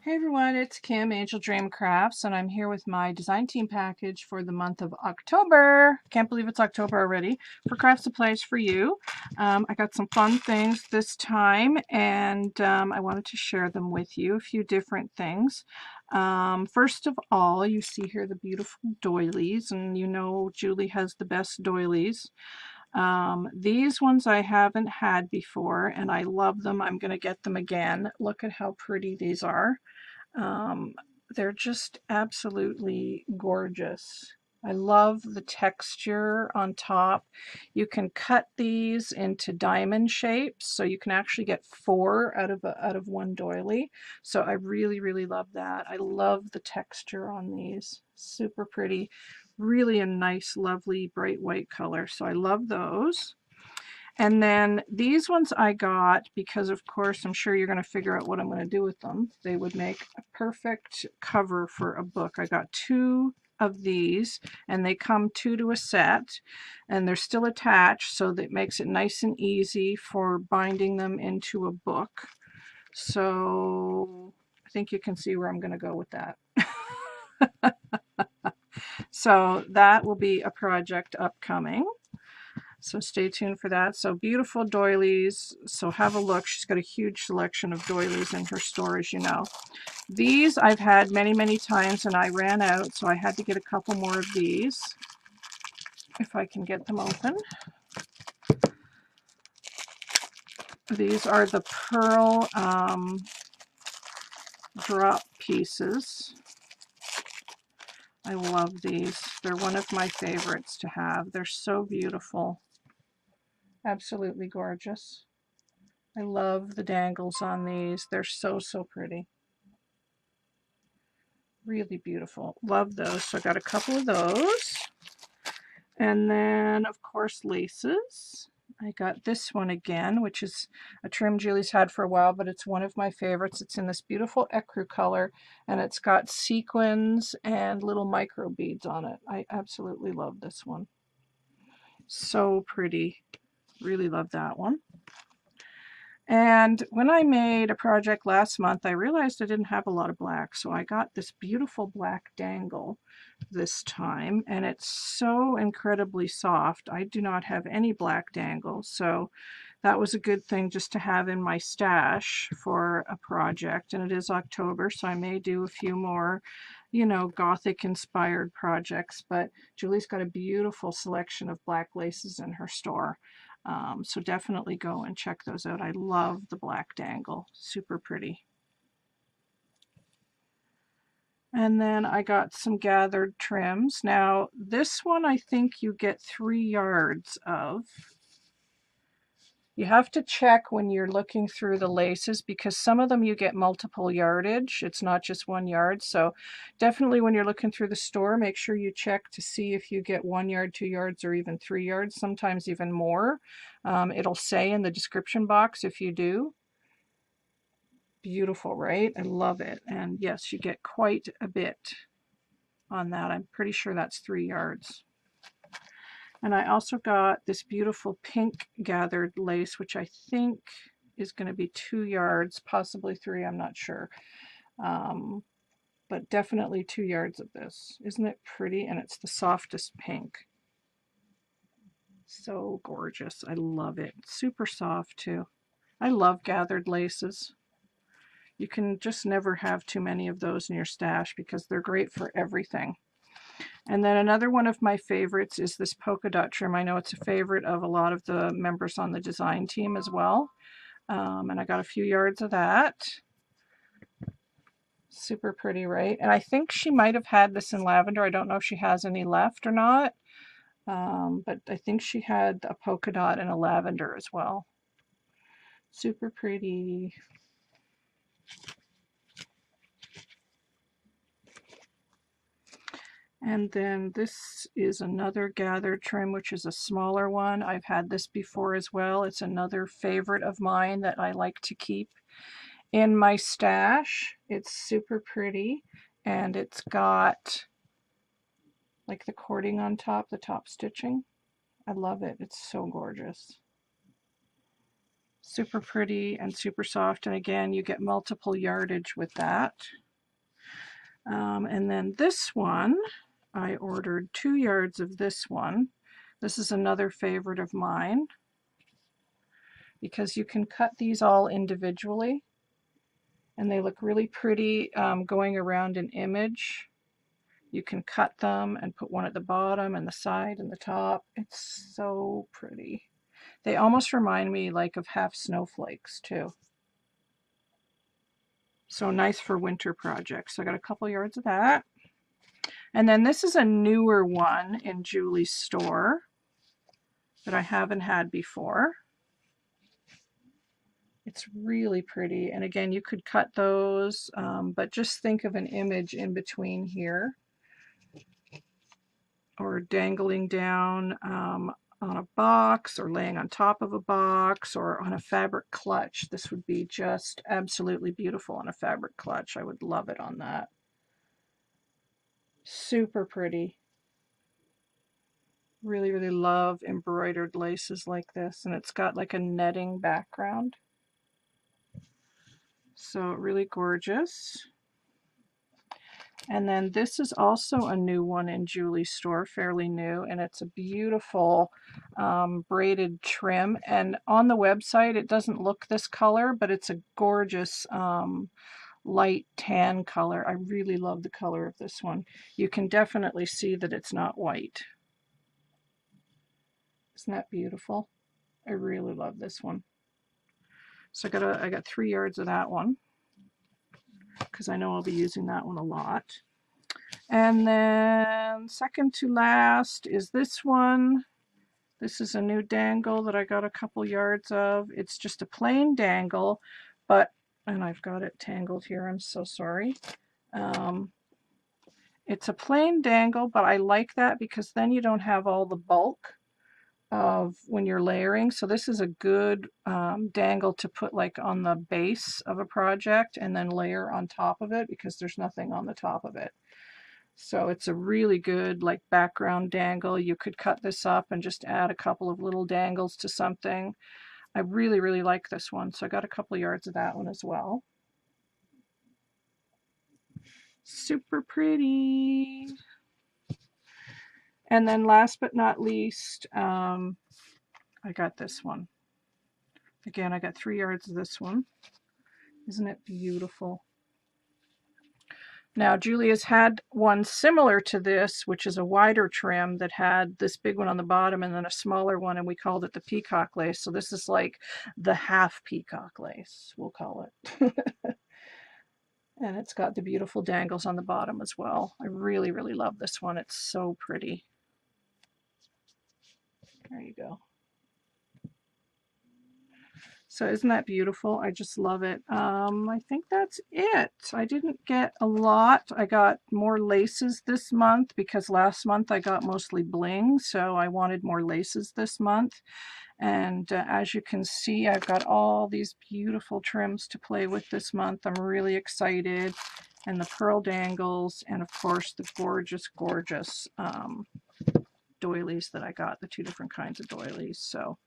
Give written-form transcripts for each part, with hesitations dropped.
Hey everyone, it's Kim, Angel Dream Crafts, and I'm here with my design team package for the month of October. Can't believe it's October already. For Craft Supplies for You. I got some fun things this time, and I wanted to share them with you, a few different things. First of all, you see here the beautiful doilies, and you know Julie has the best doilies. These ones I haven't had before, and I love them. I'm going to get them again. Look at how pretty these are. Um, they're just absolutely gorgeous. I love the texture on top. You can cut these into diamond shapes, so you can actually get 4 out of one doily. So I really love that. I love the texture on these. Super pretty. Really a nice, lovely, bright white color. So I love those. And then these ones I got because, of course, I'm sure you're going to figure out what I'm going to do with them. They would make a perfect cover for a book. I got 2 of these, and they come 2 to a set, and they're still attached, so that makes it nice and easy for binding them into a book. So I think you can see where I'm going to go with that. So that will be a project upcoming. So stay tuned for that. So beautiful doilies. So have a look. She's got a huge selection of doilies in her store, as you know. These I've had many times, and I ran out, so I had to get a couple more of these, if I can get them open. These are the pearl drop pieces. I love these. They're one of my favorites to have. They're so beautiful. Absolutely gorgeous. I love the dangles on these. They're so pretty. Really beautiful. Love those. So I got a couple of those. And then, of course, laces. I got this one again, which is a trim Julie's had for a while, but it's one of my favorites. It's in this beautiful ecru color, and it's got sequins and little micro beads on it. I absolutely love this one. So pretty. Really love that one. And when I made a project last month, I realized I didn't have a lot of black, so I got this beautiful black dangle this time, and it's so incredibly soft. I do not have any black dangle, so that was a good thing just to have in my stash for a project. And it is October, so I may do a few more, you know, gothic inspired projects, but Julie's got a beautiful selection of black laces in her store. So definitely go and check those out. I love the black dangle. Super pretty. And then I got some gathered trims. Now this one I think you get 3 yards of. You have to check when you're looking through the laces because some of them you get multiple yardage. It's not just 1 yard. So definitely when you're looking through the store, make sure you check to see if you get 1 yard, 2 yards, or even 3 yards, sometimes even more. It'll say in the description box if you do. Beautiful, right? I love it. And yes, you get quite a bit on that. I'm pretty sure that's 3 yards. And I also got this beautiful pink gathered lace, which I think is going to be 2 yards, possibly 3, I'm not sure. But definitely 2 yards of this. Isn't it pretty? And it's the softest pink. So gorgeous. I love it. Super soft too. I love gathered laces. You can just never have too many of those in your stash because they're great for everything. And then another one of my favorites is this polka dot trim. I know it's a favorite of a lot of the members on the design team as well. And I got a few yards of that. Super pretty, right? And I think she might have had this in lavender. I don't know if she has any left or not. But I think she had a polka dot and a lavender as well. Super pretty. And then this is another gathered trim, which is a smaller one. I've had this before as well. It's another favorite of mine that I like to keep in my stash. It's super pretty, and it's got like the cording on top, the top stitching. I love it. It's so gorgeous. Super pretty and super soft, and again, you get multiple yardage with that. And then this one, I ordered 2 yards of this one. This is another favorite of mine because you can cut these all individually and they look really pretty going around an image. You can cut them and put one at the bottom and the side and the top. It's so pretty. They almost remind me like of half snowflakes too. So nice for winter projects. So I got a couple yards of that. And then this is a newer one in Julie's store that I haven't had before. It's really pretty. And again, you could cut those, but just think of an image in between here, or dangling down on a box, or laying on top of a box, or on a fabric clutch. This would be just absolutely beautiful on a fabric clutch. I would love it on that. Super pretty. Really, really love embroidered laces like this, and it's got like a netting background. So really gorgeous. And then this is also a new one in Julie's store, fairly new, and it's a beautiful braided trim. And on the website, it doesn't look this color, but it's a gorgeous light tan color. I really love the color of this one. You can definitely see that it's not white. Isn't that beautiful? I really love this one. So I got 3 yards of that one because I know I'll be using that one a lot. And then second to last is this one. This is a new dangle that I got a couple yards of. It's just a plain dangle, but, and I've got it tangled here, I'm so sorry. It's a plain dangle, but I like that because then you don't have all the bulk of when you're layering. So this is a good dangle to put like on the base of a project and then layer on top of it because there's nothing on the top of it. So it's a really good like background dangle. You could cut this up and just add a couple of little dangles to something. I really, really like this one. So I got a couple yards of that one as well. Super pretty. And then last but not least, I got this one. Again, I got 3 yards of this one. Isn't it beautiful? Now, Julia's had one similar to this, which is a wider trim that had this big one on the bottom and then a smaller one, and we called it the peacock lace. So this is like the half peacock lace, we'll call it. And it's got the beautiful dangles on the bottom as well. I really, really love this one. It's so pretty. There you go. So isn't that beautiful? I just love it. I think that's it. I didn't get a lot. I got more laces this month because last month I got mostly bling, so I wanted more laces this month. And as you can see, I've got all these beautiful trims to play with this month. I'm really excited. And the pearl dangles, and of course the gorgeous, gorgeous doilies that I got, the 2 different kinds of doilies. So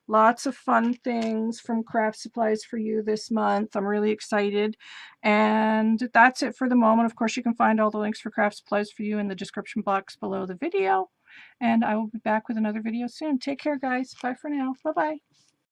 lots of fun things from Craft Supplies for You this month. I'm really excited. And that's it for the moment. Of course, you can find all the links for Craft Supplies for You in the description box below the video. And I will be back with another video soon. Take care, guys. Bye for now. Bye-bye.